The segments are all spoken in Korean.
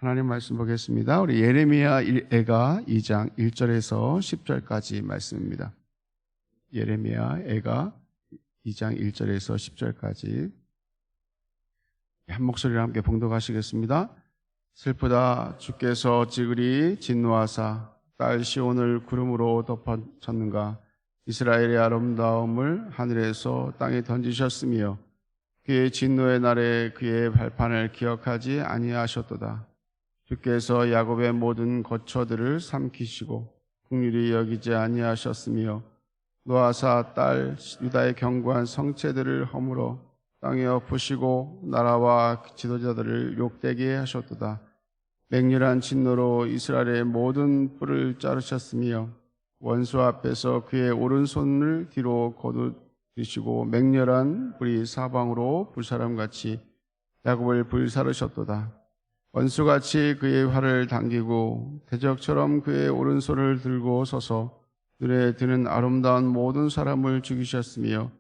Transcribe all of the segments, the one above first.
하나님 말씀 보겠습니다. 우리 예레미야 애가 2장 1절에서 10절까지 말씀입니다. 예레미야 애가 2장 1절에서 10절까지 한 목소리로 함께 봉독하시겠습니다. 슬프다 주께서 찌그리 진노하사 딸 시온을 구름으로 덮어쳤는가. 이스라엘의 아름다움을 하늘에서 땅에 던지셨으며 그의 진노의 날에 그의 발판을 기억하지 아니하셨도다. 주께서 야곱의 모든 거처들을 삼키시고 긍휼히 여기지 아니하셨으며 노아사 딸 유다의 견고한 성체들을 허물어 땅에 엎으시고 나라와 지도자들을 욕되게 하셨도다. 맹렬한 진노로 이스라엘의 모든 뿔을 자르셨으며 원수 앞에서 그의 오른손을 뒤로 거두시고 맹렬한 불이 사방으로 불사람같이 야곱을 불사르셨도다. 원수같이 그의 활을 당기고 대적처럼 그의 오른손을 들고 서서 눈에 드는 아름다운 모든 사람을 죽이셨으며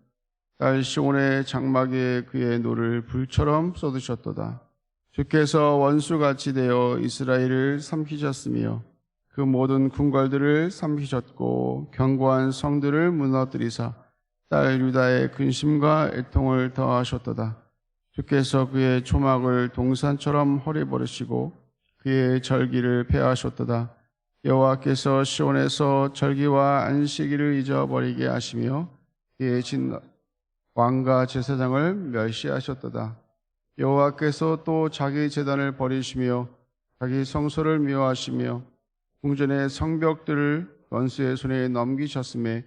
딸 시온의 장막에 그의 노를 불처럼 쏟으셨도다. 주께서 원수같이 되어 이스라엘을 삼키셨으며 그 모든 궁궐들을 삼키셨고 견고한 성들을 무너뜨리사 딸 유다의 근심과 애통을 더하셨도다. 주께서 그의 초막을 동산처럼 허리버리시고 그의 절기를 폐하셨도다. 여호와께서 시온에서 절기와 안식일을 잊어버리게 하시며 그의 왕과 제사장을 멸시하셨도다. 여호와께서 또 자기 제단을 버리시며 자기 성소를 미워하시며 궁전의 성벽들을 원수의 손에 넘기셨음에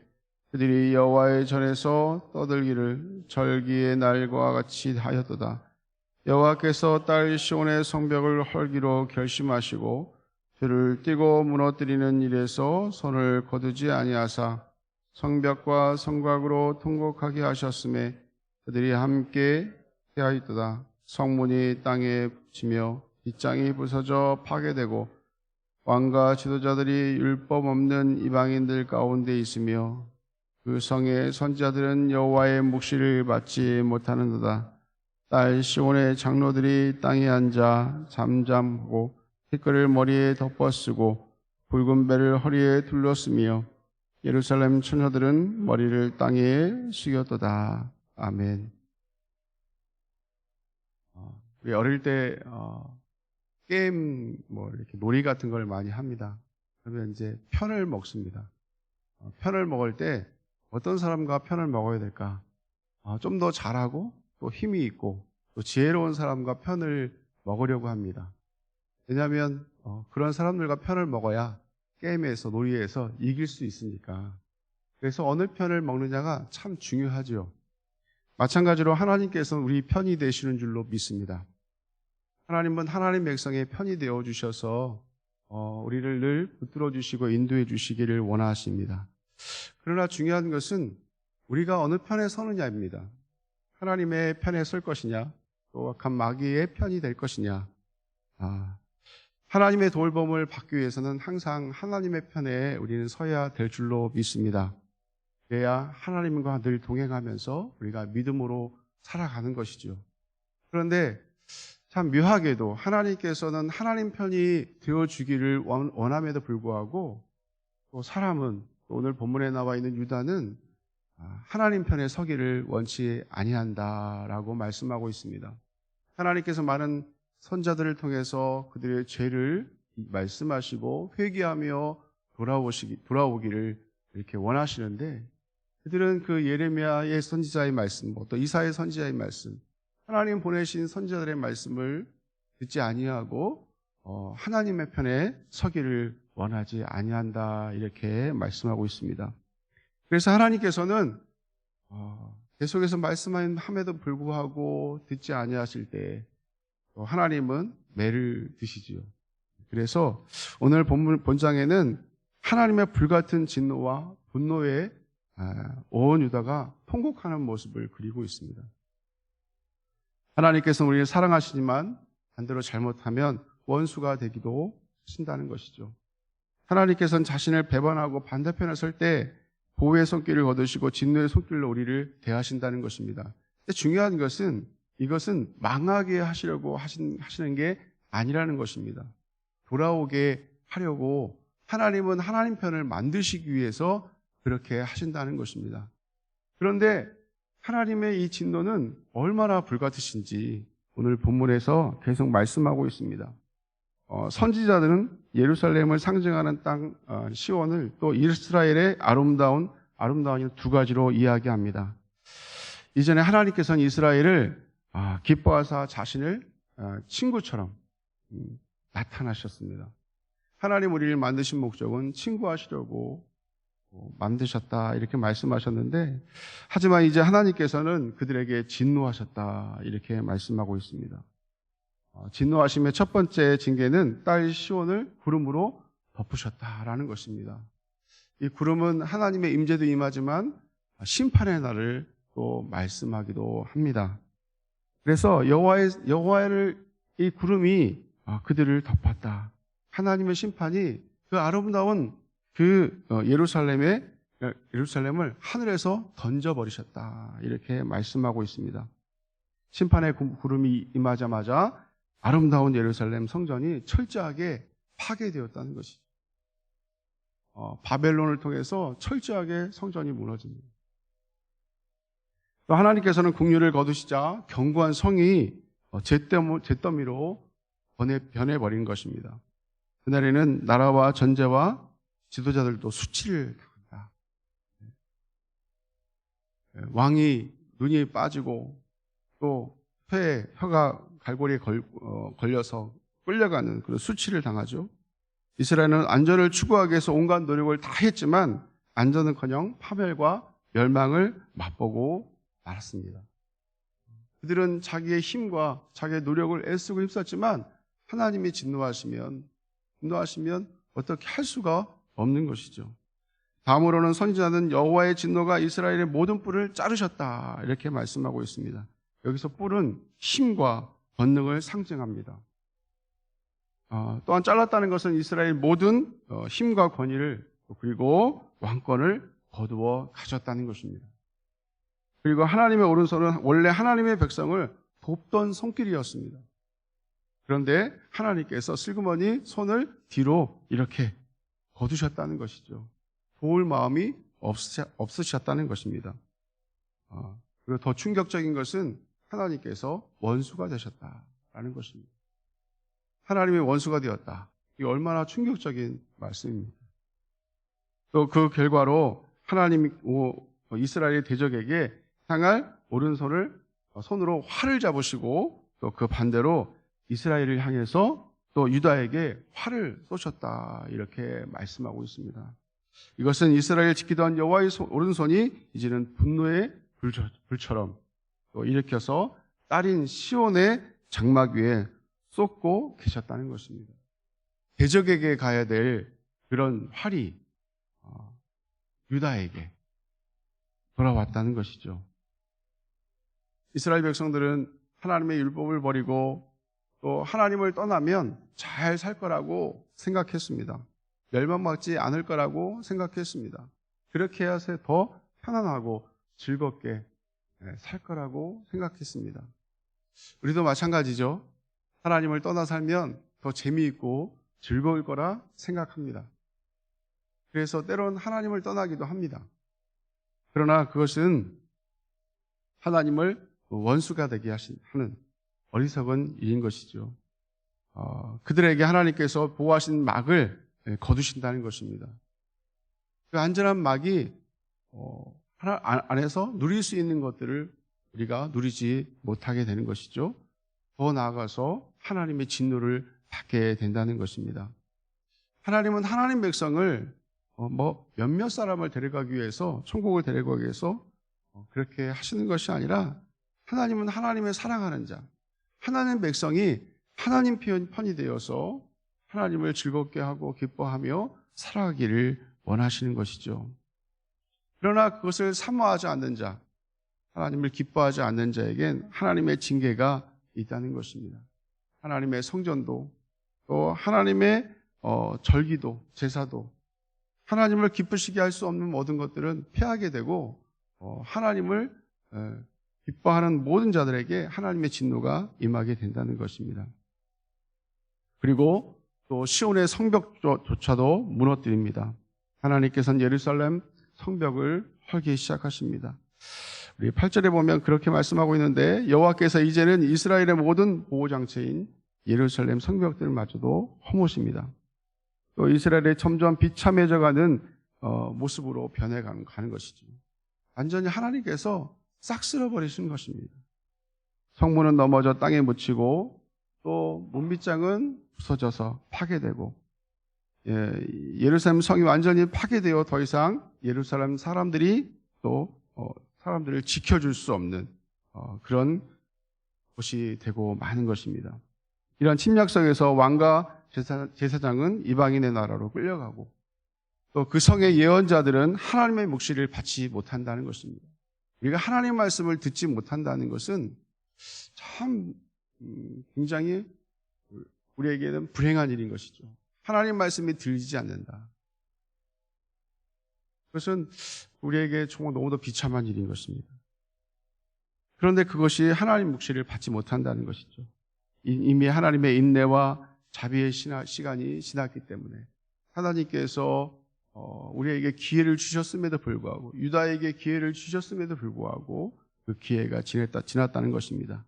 그들이 여호와의 전에서 떠들기를 절기의 날과 같이 하였도다. 여호와께서 딸 시온의 성벽을 헐기로 결심하시고 죄를 띠고 무너뜨리는 일에서 손을 거두지 아니하사 성벽과 성곽으로 통곡하게 하셨음에 그들이 함께 해하였도다. 성문이 땅에 붙이며 빗장이 부서져 파괴되고 왕과 지도자들이 율법 없는 이방인들 가운데 있으며 그 성의 선지자들은 여호와의 묵시를 받지 못하는도다. 딸 시온의 장로들이 땅에 앉아 잠잠하고 티끌을 머리에 덮어쓰고 붉은 배를 허리에 둘렀으며 예루살렘 처녀들은 머리를 땅에 숙였도다. 아멘. 우리 어릴 때 게임 이렇게 놀이 같은 걸 많이 합니다. 그러면 이제 편을 먹습니다. 편을 먹을 때 어떤 사람과 편을 먹어야 될까? 좀 더 잘하고 또 힘이 있고 또 지혜로운 사람과 편을 먹으려고 합니다. 왜냐하면 그런 사람들과 편을 먹어야 게임에서 놀이에서 이길 수 있으니까. 그래서 어느 편을 먹느냐가 참 중요하죠. 마찬가지로 하나님께서는 우리 편이 되시는 줄로 믿습니다. 하나님은 하나님 백성의 편이 되어 주셔서 우리를 늘 붙들어 주시고 인도해 주시기를 원하십니다. 그러나 중요한 것은 우리가 어느 편에 서느냐입니다. 하나님의 편에 설 것이냐, 또 악한 마귀의 편이 될 것이냐. 하나님의 돌봄을 받기 위해서는 항상 하나님의 편에 우리는 서야 될 줄로 믿습니다. 그래야 하나님과 늘 동행하면서 우리가 믿음으로 살아가는 것이죠. 그런데 참 묘하게도 하나님께서는 하나님 편이 되어주기를 원함에도 불구하고 또 사람은 오늘 본문에 나와 있는 유다는 하나님 편에 서기를 원치 아니한다라고 말씀하고 있습니다. 하나님께서 많은 선자들을 통해서 그들의 죄를 말씀하시고 회개하며 돌아오기를 이렇게 원하시는데 그들은 그 예레미야의 선지자의 말씀, 또 이사야의 선지자의 말씀, 하나님 보내신 선지자들의 말씀을 듣지 아니하고 하나님의 편에 서기를 원하지 아니한다 이렇게 말씀하고 있습니다. 그래서 하나님께서는 계속해서 말씀함에도 불구하고 듣지 아니하실 때 하나님은 매를 드시지요. 그래서 오늘 본장에는 하나님의 불같은 진노와 분노에 온 유다가 통곡하는 모습을 그리고 있습니다. 하나님께서는 우리를 사랑하시지만 반대로 잘못하면 원수가 되기도 하신다는 것이죠. 하나님께서는 자신을 배반하고 반대편에 설 때 보호의 손길을 거두시고 진노의 손길로 우리를 대하신다는 것입니다. 근데 중요한 것은 이것은 망하게 하시려고 하시는 게 아니라는 것입니다. 돌아오게 하려고 하나님은 하나님 편을 만드시기 위해서 그렇게 하신다는 것입니다. 그런데 하나님의 이 진노는 얼마나 불같으신지 오늘 본문에서 계속 말씀하고 있습니다. 선지자들은 예루살렘을 상징하는 땅 시온을 또 이스라엘의 아름다운 두 가지로 이야기합니다. 이전에 하나님께서는 이스라엘을 기뻐하사 자신을 친구처럼 나타나셨습니다. 하나님 우리를 만드신 목적은 친구하시려고 만드셨다 이렇게 말씀하셨는데, 하지만 이제 하나님께서는 그들에게 진노하셨다 이렇게 말씀하고 있습니다. 진노하심의 첫 번째 징계는 딸 시온을 구름으로 덮으셨다라는 것입니다. 이 구름은 하나님의 임재도 임하지만 심판의 날을 또 말씀하기도 합니다. 그래서 여호와를 이 구름이 그들을 덮었다. 하나님의 심판이 그 아름다운 예루살렘을 하늘에서 던져버리셨다 이렇게 말씀하고 있습니다. 심판의 구름이 임하자마자 아름다운 예루살렘 성전이 철저하게 파괴되었다는 것이죠. 바벨론을 통해서 철저하게 성전이 무너집니다. 또 하나님께서는 국류를 거두시자 견고한 성이 잿더미로 변해버린 것입니다. 그날에는 나라와 전제와 지도자들도 수치를 당한다. 왕이 눈이 빠지고 또 폐에 혀가 갈고리에 걸려서 끌려가는 그런 수치를 당하죠. 이스라엘은 안전을 추구하기 위해서 온갖 노력을 다 했지만 안전은커녕 파멸과 멸망을 맛보고 말았습니다. 그들은 자기의 힘과 자기의 노력을 애쓰고 힘썼지만 하나님이 진노하시면 어떻게 할 수가 없는 것이죠. 다음으로는 선지자는 여호와의 진노가 이스라엘의 모든 뿔을 자르셨다 이렇게 말씀하고 있습니다. 여기서 뿔은 힘과 권능을 상징합니다. 또한 잘랐다는 것은 이스라엘 모든 힘과 권위를 그리고 왕권을 거두어 가졌다는 것입니다. 그리고 하나님의 오른손은 원래 하나님의 백성을 돕던 손길이었습니다. 그런데 하나님께서 슬그머니 손을 뒤로 이렇게 거두셨다는 것이죠. 도울 마음이 없으셨다는 것입니다. 그리고 더 충격적인 것은 하나님께서 원수가 되셨다라는 것입니다. 하나님의 원수가 되었다. 이게 얼마나 충격적인 말씀입니다. 또 그 결과로 하나님이 이스라엘의 대적에게 향할 손으로 활을 잡으시고 또 그 반대로 이스라엘을 향해서 또 유다에게 활을 쏘셨다 이렇게 말씀하고 있습니다. 이것은 이스라엘을 지키던 여호와의 오른손이 이제는 분노의 불처럼 또 일으켜서 딸인 시온의 장막 위에 쏟고 계셨다는 것입니다. 대적에게 가야 될 그런 활이 유다에게 돌아왔다는 것이죠. 이스라엘 백성들은 하나님의 율법을 버리고 또 하나님을 떠나면 잘 살 거라고 생각했습니다. 멸망받지 않을 거라고 생각했습니다. 그렇게 해서 더 편안하고 즐겁게 살 거라고 생각했습니다. 우리도 마찬가지죠. 하나님을 떠나 살면 더 재미있고 즐거울 거라 생각합니다. 그래서 때론 하나님을 떠나기도 합니다. 그러나 그것은 하나님을 원수가 되게 하는 어리석은 일인 것이죠. 그들에게 하나님께서 보호하신 막을 거두신다는 것입니다. 그 안전한 막이 안에서 누릴 수 있는 것들을 우리가 누리지 못하게 되는 것이죠. 더 나아가서 하나님의 진노를 받게 된다는 것입니다. 하나님은 하나님 백성을 몇몇 사람을 데려가기 위해서, 천국을 데려가기 위해서 그렇게 하시는 것이 아니라 하나님은 하나님의 사랑하는 자, 하나님 백성이 하나님 편이 되어서 하나님을 즐겁게 하고 기뻐하며 살아가기를 원하시는 것이죠. 그러나 그것을 사모하지 않는 자, 하나님을 기뻐하지 않는 자에겐 하나님의 징계가 있다는 것입니다. 하나님의 성전도 또 하나님의 절기도 제사도 하나님을 기쁘시게 할 수 없는 모든 것들은 피하게 되고 하나님을 기뻐하는 모든 자들에게 하나님의 진노가 임하게 된다는 것입니다. 그리고 또 시온의 성벽조차도 무너뜨립니다. 하나님께서는 예루살렘 성벽을 헐기 시작하십니다. 우리 8절에 보면 그렇게 말씀하고 있는데 여호와께서 이제는 이스라엘의 모든 보호장체인 예루살렘 성벽들마저도 허무십니다. 또 이스라엘의 점점 비참해져가는 모습으로 변해가는 것이죠. 완전히 하나님께서 싹 쓸어버리신 것입니다. 성문은 넘어져 땅에 묻히고 또 문빗장은 부서져서 파괴되고 예루살렘 성이 완전히 파괴되어 더 이상 예루살렘 사람들이 또 사람들을 지켜줄 수 없는 그런 곳이 되고 마는 것입니다. 이런 침략 속에서 왕과 제사장은 이방인의 나라로 끌려가고 또 그 성의 예언자들은 하나님의 묵시를 받지 못한다는 것입니다. 우리가 하나님의 말씀을 듣지 못한다는 것은 참 굉장히 우리에게는 불행한 일인 것이죠. 하나님 말씀이 들리지 않는다. 그것은 우리에게 정말 너무도 비참한 일인 것입니다. 그런데 그것이 하나님 묵시를 받지 못한다는 것이죠. 이미 하나님의 인내와 자비의 시간이 지났기 때문에 하나님께서 우리에게 기회를 주셨음에도 불구하고 유다에게 기회를 주셨음에도 불구하고 그 기회가 지났다는 것입니다.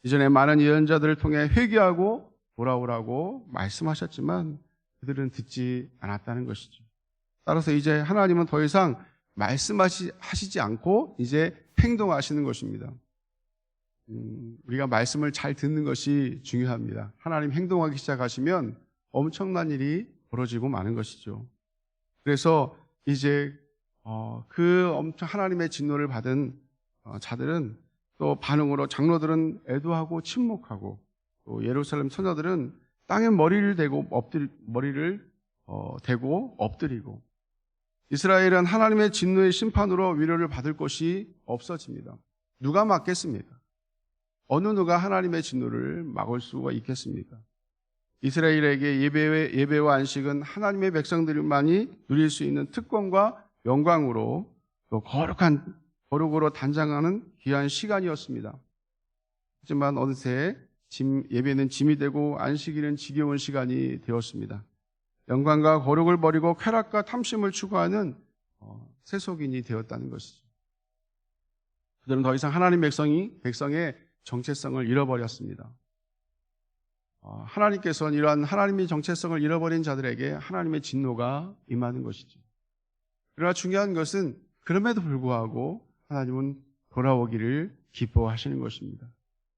이전에 많은 예언자들을 통해 회개하고 돌아오라고 말씀하셨지만 그들은 듣지 않았다는 것이죠. 따라서 이제 하나님은 더 이상 말씀하시지 않고 이제 행동하시는 것입니다. 우리가 말씀을 잘 듣는 것이 중요합니다. 하나님 행동하기 시작하시면 엄청난 일이 벌어지고 마는 것이죠. 그래서 이제 그 엄청 하나님의 진노를 받은 자들은 또 반응으로 장로들은 애도하고 침묵하고 또 예루살렘 처녀들은 땅에 머리를 대고 엎드리고 이스라엘은 하나님의 진노의 심판으로 위로를 받을 곳이 없어집니다. 누가 막겠습니까? 어느 누가 하나님의 진노를 막을 수가 있겠습니까? 이스라엘에게 예배와 안식은 하나님의 백성들만이 누릴 수 있는 특권과 영광으로 또 거룩으로 단장하는 귀한 시간이었습니다. 하지만 어느새 예배는 짐이 되고 안식일은 지겨운 시간이 되었습니다. 영광과 거룩을 버리고 쾌락과 탐심을 추구하는 세속인이 되었다는 것이죠. 그들은 더 이상 하나님 백성의 정체성을 잃어버렸습니다. 하나님께서는 이러한 하나님의 정체성을 잃어버린 자들에게 하나님의 진노가 임하는 것이죠. 그러나 중요한 것은 그럼에도 불구하고 하나님은 돌아오기를 기뻐하시는 것입니다.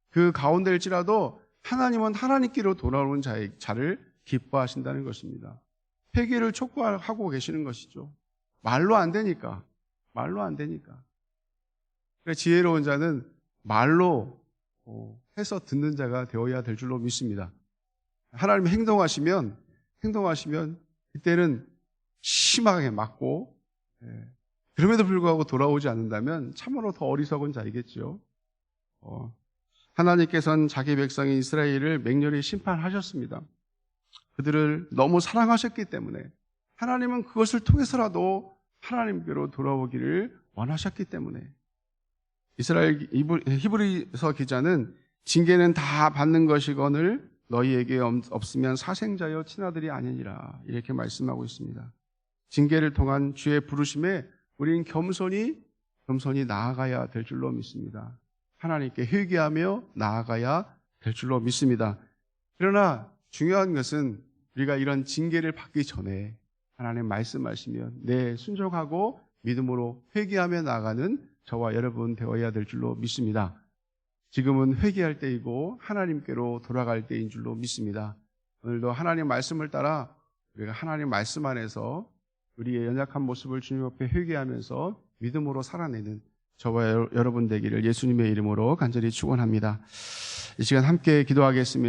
그 가운데일지라도 하나님은 하나님께로 돌아오는 자를 기뻐하신다는 것입니다. 회개를 촉구하고 계시는 것이죠. 말로 안 되니까. 그래서 지혜로운 자는 말로 해서 듣는 자가 되어야 될 줄로 믿습니다. 하나님이 행동하시면 그때는 심하게 맞고 그럼에도 불구하고 돌아오지 않는다면 참으로 더 어리석은 자이겠죠. 하나님께서는 자기 백성인 이스라엘을 맹렬히 심판하셨습니다. 그들을 너무 사랑하셨기 때문에 하나님은 그것을 통해서라도 하나님께로 돌아오기를 원하셨기 때문에 이스라엘 히브리서 기자는 징계는 다 받는 것이거늘 너희에게 없으면 사생자여 친아들이 아니니라 이렇게 말씀하고 있습니다. 징계를 통한 주의 부르심에 우리는 겸손히 나아가야 될 줄로 믿습니다. 하나님께 회개하며 나아가야 될 줄로 믿습니다. 그러나 중요한 것은 우리가 이런 징계를 받기 전에 하나님 말씀하시면 순종하고 믿음으로 회개하며 나아가는 저와 여러분 되어야 될 줄로 믿습니다. 지금은 회개할 때이고 하나님께로 돌아갈 때인 줄로 믿습니다. 오늘도 하나님 말씀을 따라 우리가 하나님 말씀 안에서 우리의 연약한 모습을 주님 앞에 회개하면서 믿음으로 살아내는 저와 여러분 되기를 예수님의 이름으로 간절히 축원합니다. 이 시간 함께 기도하겠습니다.